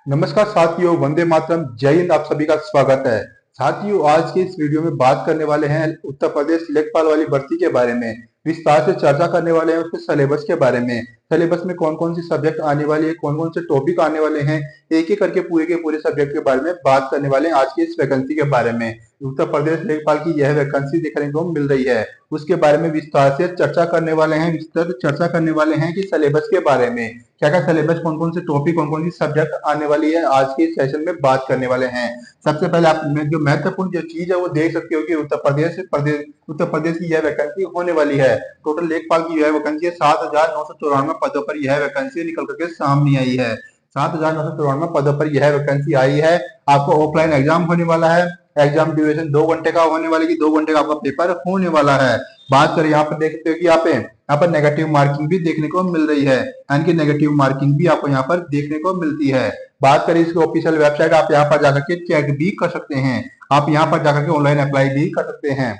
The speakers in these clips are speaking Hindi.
नमस्कार साथियों, वंदे मातरम, जय हिंद। आप सभी का स्वागत है। साथियों, आज के इस वीडियो में बात करने वाले हैं उत्तर प्रदेश लेखपाल वाली भर्ती के बारे में। विस्तार से चर्चा करने वाले हैं उसके सिलेबस के बारे में। सिलेबस में कौन कौन सी सब्जेक्ट आने वाली है, कौन कौन से टॉपिक आने वाले हैं, एक एक करके पूरे के पूरे सब्जेक्ट के बारे में बात करने वाले हैं आज की इस वैकेंसी के बारे में। उत्तर प्रदेश लेखपाल की यह वैकेंसी देखने को मिल रही है, उसके बारे में विस्तार से चर्चा करने वाले हैं। विस्तार से चर्चा करने वाले हैं कि सिलेबस के बारे में क्या क्या सिलेबस, कौन कौन से टॉपिक, कौन कौन सी सब्जेक्ट आने वाली है, आज के सेशन में बात करने वाले हैं। सबसे पहले आप जो महत्वपूर्ण जो चीज है वो देख सकते हो कि उत्तर प्रदेश की यह वैकेंसी होने वाली है। टोटल लेखपाल की यह वैकेंसी है, 7,994 पदों पर यह वैकेंसी निकल करके सामने आई है। 7,994 पदों पर यह वैकेंसी आई है। आपको ऑफलाइन एग्जाम होने वाला है। एग्जाम ड्यूरेशन 2 घंटे का होने वाली, 2 घंटे का आपका पेपर होने वाला है। बात करें, यहाँ पर देख सकते हो कि यहाँ पर नेगेटिव मार्किंग भी देखने को मिल रही है, यानी कि नेगेटिव मार्किंग भी आपको यहाँ पर देखने को मिलती है। बात करें इसकी ऑफिशियल वेबसाइट, आप यहाँ पर जाकर के चेक भी कर सकते हैं। आप यहाँ पर जाकर के ऑनलाइन अप्लाई भी कर सकते हैं।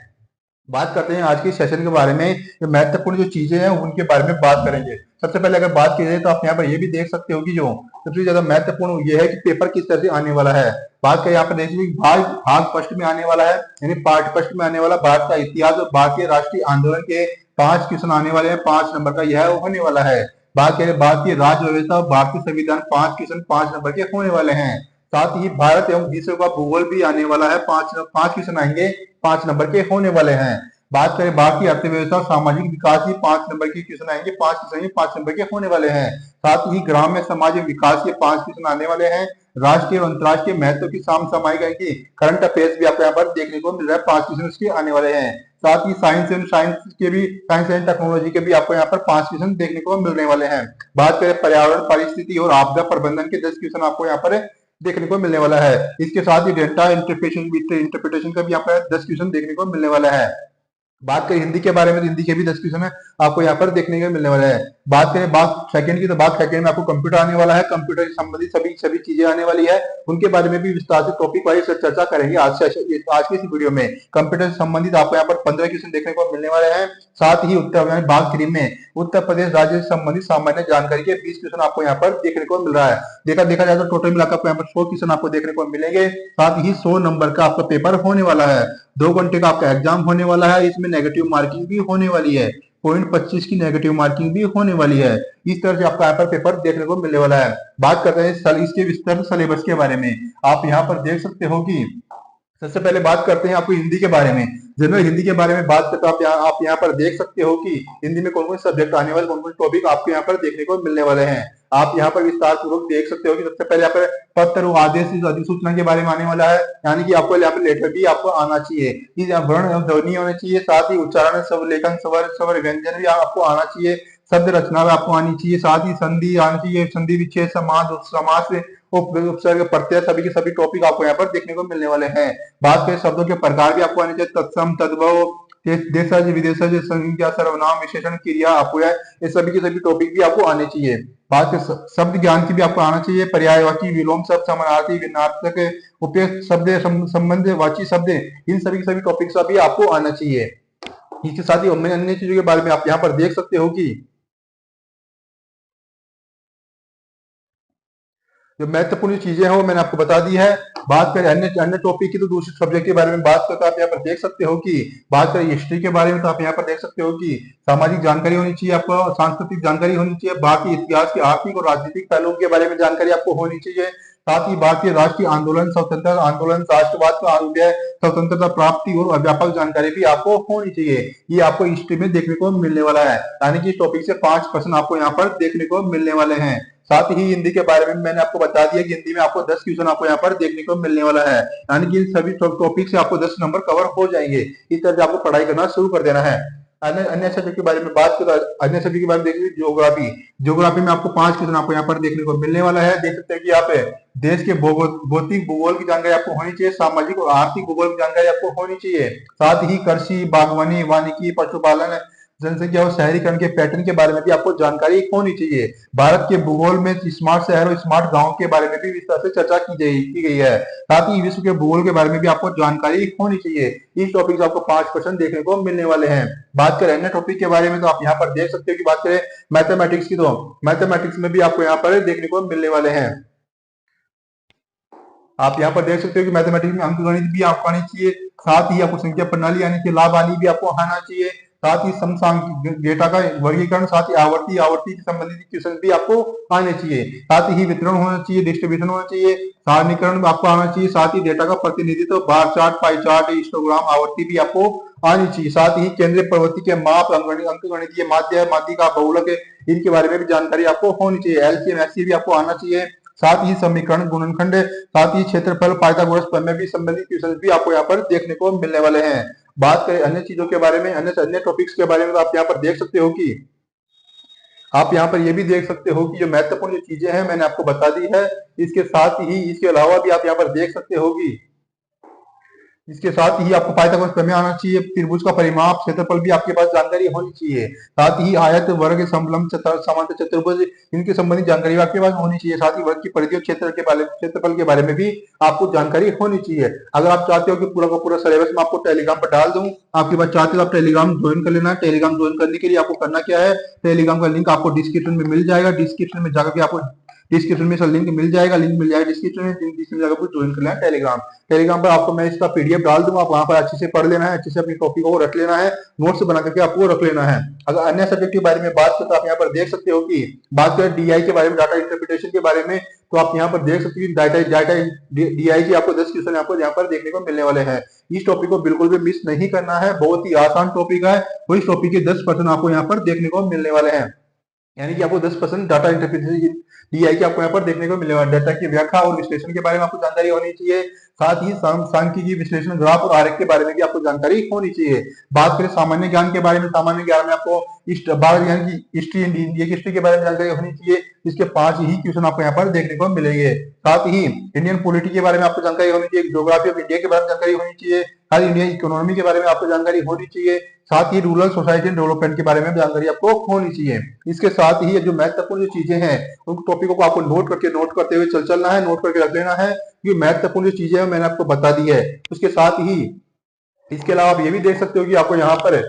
बात करते हैं आज के सेशन के बारे में। जो महत्वपूर्ण जो चीजें हैं उनके बारे में बात करेंगे। सबसे पहले अगर बात की जाए तो आप यहाँ पर ये भी देख सकते हो कि जो सबसे ज्यादा महत्वपूर्ण ये है कि पेपर किस तरह से आने वाला है। बात करें, यहाँ पर देखिए भाग भाग फर्स्ट में आने वाला है, यानी पार्ट फर्स्ट में आने वाला भारत का इतिहास और भारतीय राष्ट्रीय आंदोलन के 5 क्वेश्चन आने वाले हैं। 5 नंबर का यह होने वाला है। बात करें भारतीय राज्य व्यवस्था और भारतीय संविधान, 5 क्वेश्चन 5 नंबर के होने वाले हैं। साथ ही भारत एवं विश्व का भूगोल भी आने वाला है। 5 क्वेश्चन आएंगे, 5 नंबर के होने वाले हैं। बात करें भारतीय अर्थव्यवस्था और सामाजिक विकास की, 5 नंबर के क्वेश्चन आएंगे, 5 क्वेश्चन 5 नंबर के होने वाले हैं। साथ ही ग्राम्य समाज विकास के 5 क्वेश्चन आने वाले हैं। राष्ट्रीय और अंतर्राष्ट्रीय महत्व की सामयिक की करंट अफेयर्स भी आपको यहाँ पर देखने को मिल रहा है, 5 क्वेश्चन उसके आने वाले हैं। साथ ही साइंस एंड टेक्नोलॉजी के भी आपको यहाँ पर 5 क्वेश्चन देखने को मिलने वाले हैं। बात करें पर्यावरण, परिस्थिति और आपदा प्रबंधन के 10 क्वेश्चन आपको यहाँ पर देखने को मिलने वाला है। इसके साथ ही डेटा इंटरप्रिटेशन का भी यहाँ पर 10 क्वेश्चन देखने को मिलने वाला है। बात करें हिंदी के बारे में तो हिंदी के भी 10 क्वेश्चन है आपको यहाँ पर देखने को मिलने वाला है। बात करें भाग सेकंड की, तो भाग सेकंड में आपको कंप्यूटर आने वाला है। कंप्यूटर से संबंधित सभी सभी चीजें आने वाली है, उनके बारे में भी विस्तार से टॉपिक वाइज चर्चा करेंगे आज की इस वीडियो में। कंप्यूटर से संबंधित आपको यहाँ पर 15 क्वेश्चन देखने को मिलने वाले हैं। साथ ही भाग थ्री में उत्तर प्रदेश राज्य से संबंधित सामान्य जानकारी के 20 क्वेश्चन आपको यहाँ पर देखने को मिल रहा है। देखा जाए तो टोटल मिलाकर आपको यहाँ पर 100 क्वेश्चन आपको देखने को मिलेंगे। साथ ही 100 नंबर का आपका पेपर होने वाला है। 2 घंटे का आपका एग्जाम होने वाला है। इसमें नेगेटिव मार्किंग भी होने वाली है, 0.25 की नेगेटिव मार्किंग भी होने वाली है। इस तरह से आपका यहाँ पर पेपर देखने को मिलने वाला है। बात करते हैं इसके विस्तार सिलेबस के बारे में। आप यहाँ पर देख सकते हो कि सबसे पहले बात करते हैं आपको हिंदी के बारे में। जनरल हिंदी के बारे में बात करते हैं, आप यहाँ पर देख सकते हो कि हिंदी में कौन कौन सब्जेक्ट आने वाले, कौन कौन टॉपिक आपको यहाँ पर देखने को मिलने वाले हैं। आप यहाँ पर विस्तार पूर्वक देख सकते हो कि सबसे पहले यहाँ पर पत्र और आदेश अधिसूचना के बारे में आने वाला है, यानी कि आपको यहाँ पर लेटर भी आपको आना चाहिए। वर्ण एवं ध्वनि होने चाहिए। साथ ही उच्चारण, स्वर लेखन, स्वर व्यंजन भी आपको आना चाहिए। शब्द रचना भी आपको आनी चाहिए। साथ ही संधि आनी चाहिए, संधि विच्छेद, समास से उपसर्ग, प्रत्यय, सभी के सभी टॉपिक आपको यहाँ पर देखने को मिलने वाले हैं। बात करें शब्दों के प्रकार भी आपको आने चाहिए, तत्सम, तद्भव, देशज, विदेशज, संज्ञा, सर्वनाम, विशेषण, क्रिया, अपुया, ये सभी के सभी टॉपिक भी आपको आने चाहिए। बात करें शब्द ज्ञान की भी आपको आना चाहिए, पर्यायवाची, विलोम शब्द, समानार्थी, विन्यार्थक, उपयुक्त शब्द, संबंधवाची शब्द, इन सभी के सभी टॉपिक्स भी आपको आना चाहिए। इसके साथ ही अन्य चीजों के बारे में आप यहाँ पर देख सकते हो कि जो महत्वपूर्ण चीजें हैं वो मैंने आपको बता दी है। बात करें अन्य अन्य टॉपिक की, तो दूसरे सब्जेक्ट के बारे में बात करते आप यहाँ पर देख सकते हो कि बात करें हिस्ट्री के बारे में, तो आप यहाँ पर देख सकते हो कि सामाजिक जानकारी होनी चाहिए, आपको सांस्कृतिक जानकारी होनी चाहिए, भारतीय इतिहास के आर्थिक और राजनीतिक पहलुओं के बारे में जानकारी आपको होनी चाहिए। साथ ही भारतीय राष्ट्रीय आंदोलन, स्वतंत्रता आंदोलन, राष्ट्रवाद का अध्याय, स्वतंत्रता प्राप्ति और व्यापक जानकारी भी आपको होनी चाहिए। ये आपको हिस्ट्री में देखने को मिलने वाला है, यानी कि इस टॉपिक से 5 क्वेश्चन आपको यहाँ पर देखने को मिलने वाले हैं। साथ ही हिंदी के बारे में मैंने आपको बता दिया कि हिंदी में आपको 10 क्वेश्चन आपको यहाँ पर देखने को मिलने वाला है, यानी कि सभी टॉपिक से आपको 10 नंबर कवर हो जाएंगे। इस तरह से आपको पढ़ाई करना शुरू कर देना है। अन्य अन्य सब्जेक्ट के बारे में बात करें, अन्य सब्जेक्ट के बारे में देखिए ज्योग्राफी। ज्योग्राफी में आपको 5 क्वेश्चन आपको यहाँ पर देखने को मिलने वाला है। देख सकते हैं कि यहाँ पे देश के भौतिक भूगोल की जानकारी आपको होनी चाहिए, सामाजिक और आर्थिक भूगोल की जानकारी आपको होनी चाहिए। साथ ही कृषि, बागवानी, वानिकी, पशुपालन, जनसंख्या और शहरीकरण के पैटर्न के बारे में भी आपको जानकारी होनी चाहिए। भारत के भूगोल में स्मार्ट शहर और स्मार्ट गांव के बारे में भी विस्तार से चर्चा की गई है। साथ ही विश्व के भूगोल के बारे में भी आपको जानकारी होनी चाहिए। इस टॉपिक से आपको 5 क्वेश्चन देखने को मिलने वाले हैं। बात करें अन्य टॉपिक के बारे में, तो आप यहाँ पर देख सकते हो कि बात करें मैथमेटिक्स की, तो मैथमेटिक्स में भी आपको यहाँ पर देखने को मिलने वाले हैं। आप यहाँ पर देख सकते हो कि मैथमेटिक्स में अंकगणित भी आपको आनी चाहिए, साथ ही आपको संख्या प्रणाली यानी कि लाभ आनी भी आपको आना चाहिए, साथ ही समसामयिक डेटा का वर्गीकरण, साथ ही आवर्ती आवर्ती से संबंधित क्वेश्चन भी आपको आने चाहिए, साथ ही वितरण होना चाहिए, डिस्ट्रीब्यूशन होना चाहिए, सारणीकरण आपको आना चाहिए, साथ ही डेटा का प्रतिनिधित्व, bar chart, pie chart, histogram, आवर्ती भी आपको आनी चाहिए, साथ ही केंद्रीय प्रवृत्ति के माप, अंकगणितीय माध्य, माध्यिका, बहुलक, इनके बारे में भी जानकारी आपको होनी चाहिए, एलसीएम एचसीएफ भी आपको आना चाहिए, साथ ही समीकरण, गुणनखंड, साथ ही क्षेत्रफल, पाइथागोरस प्रमेय भी संबंधित क्वेश्चन भी आपको यहाँ पर देखने को मिलने वाले हैं। बात करें अन्य चीजों के बारे में, अन्य अन्य टॉपिक्स के बारे में, तो आप यहाँ पर देख सकते हो कि आप यहाँ पर ये भी देख सकते हो कि जो महत्वपूर्ण जो चीजें हैं मैंने आपको बता दी है। इसके साथ ही इसके अलावा भी आप यहाँ पर देख सकते हो कि इसके साथ ही आपको पाइथागोरस प्रमेय आना चाहिए, त्रिभुज का परिमाप, क्षेत्रफल भी आपके पास जानकारी होनी चाहिए, साथ ही आयत, वर्ग, समलंब, समांतर चतुर्भुज, इनके संबंधित जानकारी आपके पास होनी चाहिए, साथ ही वर्ग की परिधि और क्षेत्रफल के बारे में भी आपको जानकारी होनी चाहिए। अगर आप चाहते हो कि पूरा का पूरा सिलेबस मैं आपको टेलीग्राम पर डाल दूं, आपके पास चाहते हो आप टेलीग्राम ज्वाइन कर लेना। टेलीग्राम ज्वाइन करने के लिए आपको करना क्या है, टेलीग्राम का लिंक आपको डिस्क्रिप्शन में मिल जाएगा, डिस्क्रिप्शन में जाकर के आपको डिस्क्रिप्शन में लिंक मिल जाएगा, डिस्क्रिप्शन में, डिस्क्रिप्शन में जाकर ज्वाइन कर लेना टेलीग्राम। टेलीग्राम पर आपको मैं इसका पीडीएफ डाल दूंगा, आप वहां पर अच्छे से पढ़ लेना है, अच्छे से अपनी टॉपिक को रख लेना है, नोट्स बना करके आपको रख लेना है। अगर अन्य सब्जेक्ट के बारे में बात करें तो आप यहाँ पर देख सकते हो कि बात करें डीआई के बारे में, डाटा इंटरप्रिटेशन के बारे में, तो आप यहाँ पर देख सकते हो डाटा डीआई की आपको 10 क्वेश्चन आपको यहाँ पर देखने को मिलने वाले हैं। इस टॉपिक को बिल्कुल भी मिस नहीं करना है, बहुत ही आसान टॉपिक है, वो इस टॉपिक के 10% आपको यहाँ पर देखने को मिलने वाले हैं, यानी कि आपको 10% डाटा इंटरप्रिटेशन डीआई की आपको यहाँ पर देखने को मिलेगा। डाटा की व्याख्या और विश्लेषण के बारे में आपको जानकारी होनी चाहिए, साथ ही सांख्यिकी, विश्लेषण, ग्राफ और आरेख के बारे में भी आपको जानकारी होनी चाहिए। बात करें सामान्य ज्ञान के बारे में, सामान्य ज्ञान में आपको यानी कि हिस्ट्री, इंडिया की हिस्ट्री के बारे में जानकारी होनी चाहिए। इसके 5 ही क्वेश्चन आपको यहाँ पर देखने को मिलेंगे। साथ ही इंडियन पॉलिटी के बारे में आपको जानकारी होनी चाहिए, ज्योग्राफी ऑफ इंडिया के बारे में जानकारी होनी चाहिए, हर इंडियन इकोनॉमी के बारे में आपको जानकारी होनी चाहिए, साथ ही रूरल सोसाइटी डेवलपमेंट के बारे में जानकारी आपको होनी चाहिए। इसके साथ ही जो महत्वपूर्ण जो चीजें हैं उन टॉपिकों को आपको नोट करते हुए चलना है, नोट करके रख लेना है। ये महत्वपूर्ण जो चीजें हैं मैंने आपको बता दी है। उसके साथ ही इसके अलावा आप ये भी देख सकते हो कि आपको यहाँ पर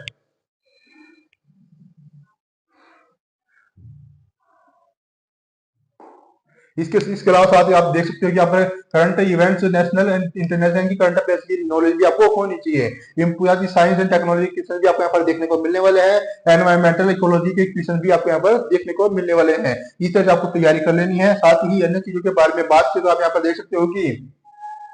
इसके अलावा साथ ही आप देख सकते हो कि आप current events, national and international की करंट अफेयर्स की नॉलेज भी आपको होनी चाहिए। की साइंस एंड टेक्नोलॉजी के क्वेश्चन भी आपको यहाँ पर देखने को मिलने वाले हैं, एनवायरमेंटल इकोलॉजी के क्वेश्चन भी आपको यहाँ पर देखने को मिलने वाले हैं। इस तरह से आपको तैयारी कर लेनी है। साथ ही अन्य चीजों के बारे में बात करें तो आप यहाँ पर देख सकते हो कि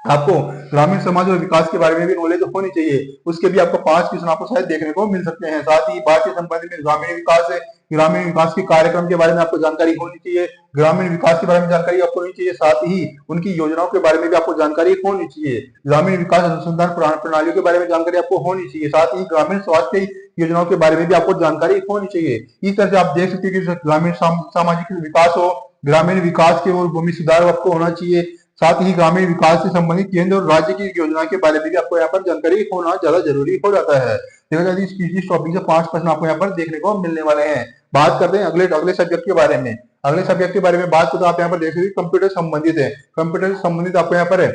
आपको ग्रामीण समाज और विकास के बारे में भी नॉलेज होनी चाहिए। उसके भी आपको 5 क्वेश्चन आपको शायद देखने को मिल सकते हैं। साथ ही बात के संबंध में ग्रामीण विकास है, ग्रामीण विकास के कार्यक्रम के बारे में आपको जानकारी होनी चाहिए, ग्रामीण विकास के बारे में जानकारी आपको होनी चाहिए, साथ ही उनकी योजनाओं के बारे में भी आपको जानकारी होनी चाहिए, ग्रामीण विकास अनुसंधान प्रणालियों के बारे में जानकारी आपको होनी चाहिए, साथ ही ग्रामीण स्वास्थ्य योजनाओं के बारे में भी आपको जानकारी होनी चाहिए। इस तरह से आप देख सकते हैं कि ग्रामीण सामाजिक विकास हो, ग्रामीण विकास के और भूमि सुधार आपको होना चाहिए, साथ ही ग्रामीण विकास से संबंधित केंद्र और राज्य की योजना के बारे में भी आपको यहाँ पर जानकारी होना ज्यादा जरूरी हो जाता है। देखा जाए इस टॉपिक से 5% आपको यहाँ पर देखने को मिलने वाले हैं। बात करते हैं अगले अगले सब्जेक्ट के बारे में। अगले सब्जेक्ट के बारे में बात करें तो आप यहाँ पर देख सकते कंप्यूटर संबंधित है। कंप्यूटर से संबंधित आपको यहाँ पर है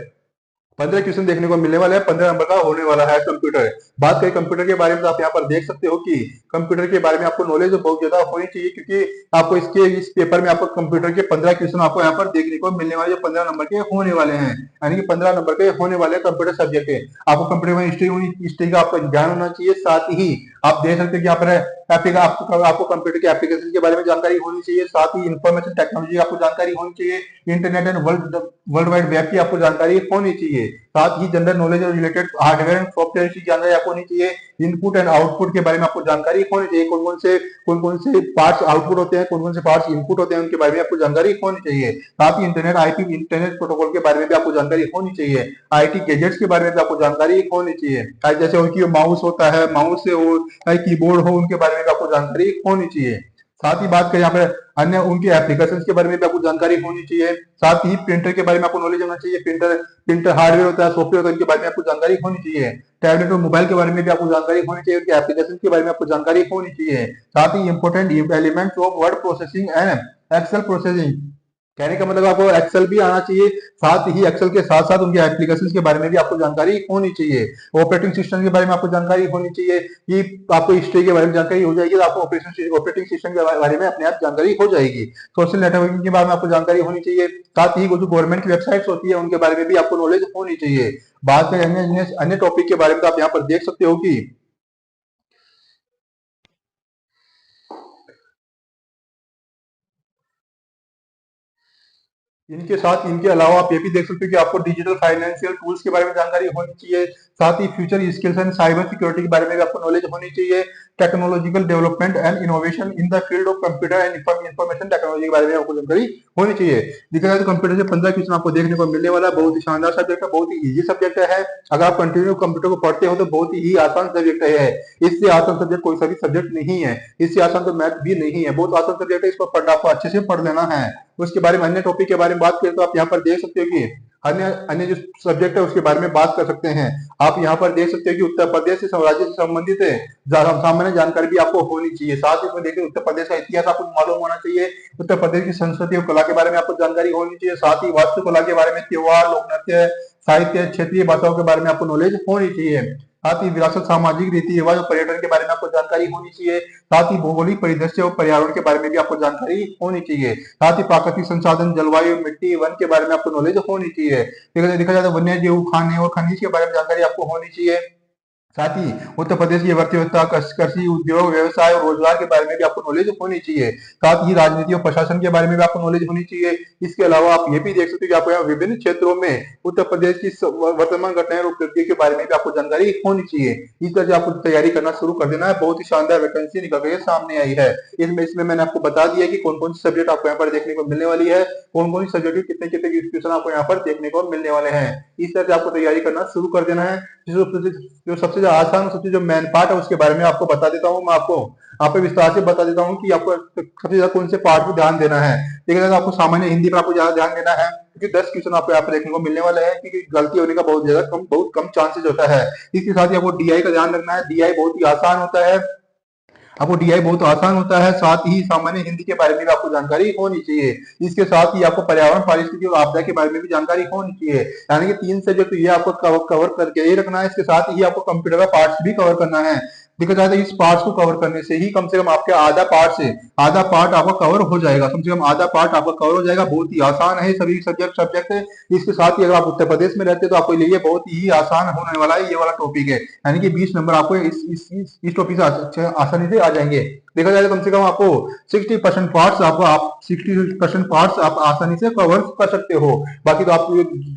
15 क्वेश्चन देखने को मिलने वाला है, 15 नंबर का होने वाला है कंप्यूटर। बात करें कंप्यूटर के बारे में तो आप यहाँ पर देख सकते हो कि कंप्यूटर के बारे में आपको नॉलेज बहुत ज्यादा होनी चाहिए, क्योंकि आपको इस पेपर में आपको कंप्यूटर के 15 क्वेश्चन आपको यहाँ पर देखने को मिलने वाले, जो 15 नंबर के होने वाले हैं, यानी कि 15 नंबर के होने वाले कंप्यूटर सब्जेक्ट है। आपको कंप्यूटर में हिस्ट्री का आपका ज्ञान होना चाहिए। साथ ही आप देख सकते हैं कि यहाँ पर आपको कंप्यूटर के एप्लीकेशन के बारे में जानकारी होनी चाहिए, साथ ही इंफॉर्मेशन टेक्नोलॉजी आपको जानकारी होनी चाहिए, internet and world wide web की आपको जानकारी होनी चाहिए, साथ ही जनरल नॉलेज और रिलेटेड हार्डवेयर एंड सॉफ्टवेयर की जानकारी आपको होनी चाहिए, इनपुट एंड आउटपुट के बारे में आपको जानकारी होनी चाहिए, कौन कौन से पार्ट्स आउटपुट होते हैं, कौन कौन से पार्ट्स इनपुट होते हैं, उनके बारे में आपको जानकारी होनी चाहिए। साथ ही इंटरनेट प्रोटोकॉल के बारे में भी आपको जानकारी होनी चाहिए, आईटी गैजेट्स के बारे में भी आपको जानकारी होनी चाहिए, जैसे उनकी माउस होता है, माउस से हो चाहे कीबोर्ड हो, उनके बारे में भी आपको जानकारी होनी चाहिए। साथ ही बात करें यहाँ पर अन्य उनके एप्लीकेशंस के बारे में भी आपको जानकारी होनी चाहिए। साथ ही प्रिंटर के बारे में आपको नॉलेज होना चाहिए, प्रिंटर हार्डवेयर होता है, सॉफ्टवेयर होता है, इनके बारे में आपको जानकारी होनी चाहिए। टैबलेट और मोबाइल के बारे में भी आपको जानकारी होनी चाहिए, उनके एप्लीकेशन के बारे में आपको जानकारी होनी चाहिए। साथ ही important elements of word processing and Excel processing कहने का मतलब आपको एक्सेल भी आना चाहिए, साथ ही एक्सेल के साथ साथ उनके एप्लीकेशंस के बारे में भी आपको जानकारी होनी चाहिए। ऑपरेटिंग सिस्टम के बारे में आपको जानकारी होनी चाहिए कि आपको हिस्ट्री के बारे में जानकारी हो जाएगी, तो आपको ऑपरेटिंग सिस्टम के बारे में अपने आप जानकारी हो जाएगी। सोशल नेटवर्किंग के बारे में आपको जानकारी होनी चाहिए, साथ ही जो गवर्नमेंट की वेबसाइट्स होती है उनके बारे में भी आपको नॉलेज होनी चाहिए। बात करें अन्य टॉपिक के बारे में, तो आप यहाँ पर देख सकते हो कि इनके साथ इनके अलावा आप ये भी देख सकते हो कि आपको डिजिटल फाइनेंशियल टूल्स के बारे में जानकारी होनी चाहिए, साथ ही future skills and cyber security के बारे में भी आपको नॉलेज होनी चाहिए। Technological development and innovation in the field of computer and information technology के बारे में आपको जानकारी होनी चाहिए। देखा जाए तो कंप्यूटर से 15 क्वेश्चन आपको देखने को मिलने वाला है। बहुत ही शानदार सब्जेक्ट है, बहुत ही इजी सब्जेक्ट है। अगर आप कंटिन्यू कंप्यूटर को पढ़ते हो तो बहुत ही आसान सब्जेक्ट है। इससे आसान सब्जेक्ट कोई सा भी सब्जेक्ट नहीं है, इससे आसान तो मैथ भी नहीं है। बहुत आसान सब्जेक्ट है, इसको पढ़ना आपको अच्छे से पढ़ लेना है। उसके बारे में अन्य टॉपिक के बारे में बात करें तो आप यहाँ पर देख सकते हो कि अन्य अन्य जो सब्जेक्ट है उसके बारे में बात कर सकते हैं। आप यहाँ पर देख सकते हो कि उत्तर प्रदेश से राज्य से संबंधित सामान्य जानकारी भी आपको होनी चाहिए। साथ ही इसमें देखिए उत्तर प्रदेश का इतिहास आपको मालूम होना चाहिए, उत्तर प्रदेश की संस्कृति और कला के बारे में आपको जानकारी होनी चाहिए, साथ ही वास्तुकला के बारे में, त्योहार, लोक नृत्य, साहित्य, क्षेत्रीय भाषाओं के बारे में आपको नॉलेज होनी चाहिए। साथ ही विरासत, सामाजिक रीति रिवाज और पर्यटन के बारे में आपको जानकारी होनी चाहिए। साथ ही भौगोलिक परिदृश्य और पर्यावरण के बारे में भी आपको जानकारी होनी चाहिए। साथ ही प्राकृतिक संसाधन, जलवायु, मिट्टी, वन के बारे में आपको नॉलेज होनी चाहिए। देखा जाए तो वन्य जीव, खाने और खनिज के बारे में जानकारी आपको होनी चाहिए। साथ ही उत्तर प्रदेश की अर्थव्यवस्था, कृषि, उद्योग, व्यवसाय और रोजगार के बारे में भी आपको नॉलेज होनी चाहिए। साथ ही राजनीति और प्रशासन के बारे में भी आपको नॉलेज होनी चाहिए। इसके अलावा आप ये भी देख सकते हो कि आपको यहाँ विभिन्न क्षेत्रों में उत्तर प्रदेश की वर्तमान घटनाएं और उपलब्धियों के बारे में भी आपको जानकारी होनी चाहिए। इस तरह से आपको तैयारी करना शुरू कर देना है। बहुत ही शानदार वैकेंसी निकल के सामने आई है। इसमें मैंने आपको बता दिया कि कौन कौन सी सब्जेक्ट आपको यहाँ पर देखने को मिलने वाली है, कौन कौन सी सब्जेक्ट कितने कितने क्वेश्चन आपको यहाँ पर देखने को मिलने वाले हैं। इस तरह से आपको तैयारी करना शुरू कर देना है। जो सबसे ज्यादा आसान और सबसे जो मेन पार्ट है उसके बारे में आपको बता देता हूँ। मैं आपको यहाँ पे विस्तार से बता देता हूँ कि आपको सबसे ज्यादा कौन से पार्ट पर ध्यान देना है। देखिए आपको सामान्य हिंदी पर आपको ज्यादा ध्यान देना है, क्योंकि 10 क्वेश्चन आपको यहाँ पर देखने को मिलने वाले हैं, क्योंकि गलती होने का बहुत कम चांसेस होता है। इसके साथ ही आपको डीआई का ध्यान रखना है। डीआई बहुत ही आसान होता है, आपको डीआई बहुत आसान होता है। साथ ही सामान्य हिंदी के बारे में भी आपको जानकारी होनी चाहिए। इसके साथ ही आपको पर्यावरण, पारिस्थितिकी और आपदा के बारे में भी जानकारी होनी चाहिए। यानी कि 3 सब्जेक्ट तो ये आपको कवर करके ही रखना है। इसके साथ ही आपको कंप्यूटर का पार्ट्स भी कवर करना है। देखा जाए तो इस पार्ट्स को कवर करने से ही कम से कम आपके आधा पार्ट आपका कवर हो जाएगा। कम से कम आधा पार्ट आपका कवर हो जाएगा। बहुत ही आसान है सभी सब्जेक्ट है। इसके साथ ही अगर आप उत्तर प्रदेश में रहते हैं तो आपको लिए बहुत ही आसान होने वाला है ये वाला टॉपिक है। यानी कि 20 नंबर आपको इस टॉपिक से आसानी से आ जाएंगे। देखा जाए तो कम से कम आपको 60% पार्ट्स आप 60% पार्ट्स आप आसानी से कवर कर सकते हो। बाकी तो आप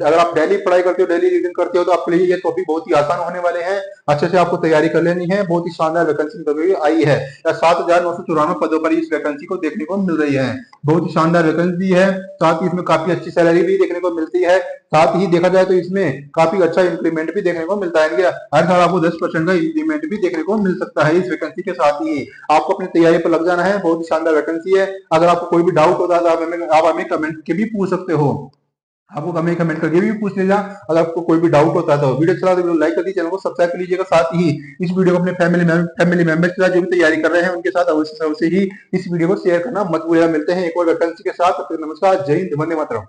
अगर आप डेली पढ़ाई करते हो, डेली रीडिंग करते हो, तो आपके लिए ये टॉपिक बहुत ही आसान होने वाले हैं। अच्छे से आपको तैयारी कर लेनी है। बहुत ही शानदार वैकेंसी निकल आई है। 7,994 पदों पर इस वैकेंसी को देखने को मिल रही है। बहुत ही शानदार वैकेंसी है। साथ ही इसमें काफी अच्छी सैलरी भी देखने को मिलती है। साथ ही देखा जाए तो इसमें काफी अच्छा इंक्रीमेंट भी देखने को मिलता है। हर साल आपको 10% का इंक्रीमेंट भी देखने को मिल सकता है। इस वैकेंसी के साथ ही आपको अपनी तैयारी पर लग जाना है। बहुत ही शानदार वैकेंसी है। अगर आपको कोई भी डाउट होता है तो आप हमें कमेंट के भी पूछ सकते हो। आपको हमें कमेंट करके भी पूछ लीजिएगा। अगर आपको कोई भी डाउट होता है तो वीडियो चला तो वीडियो लाइक कर दीजिए, चैनल को सब्सक्राइब कर लीजिएगा। साथ ही इस वीडियो को अपने फैमिली मेंबर्स के साथ जो भी तैयारी कर रहे हैं उनके साथ अवश्य ही इस वीडियो को शेयर करना मत भूलिएगा। मिलते हैं एक और वैकेंसी के साथ। नमस्कार, जय हिंद, वंदे मातरम।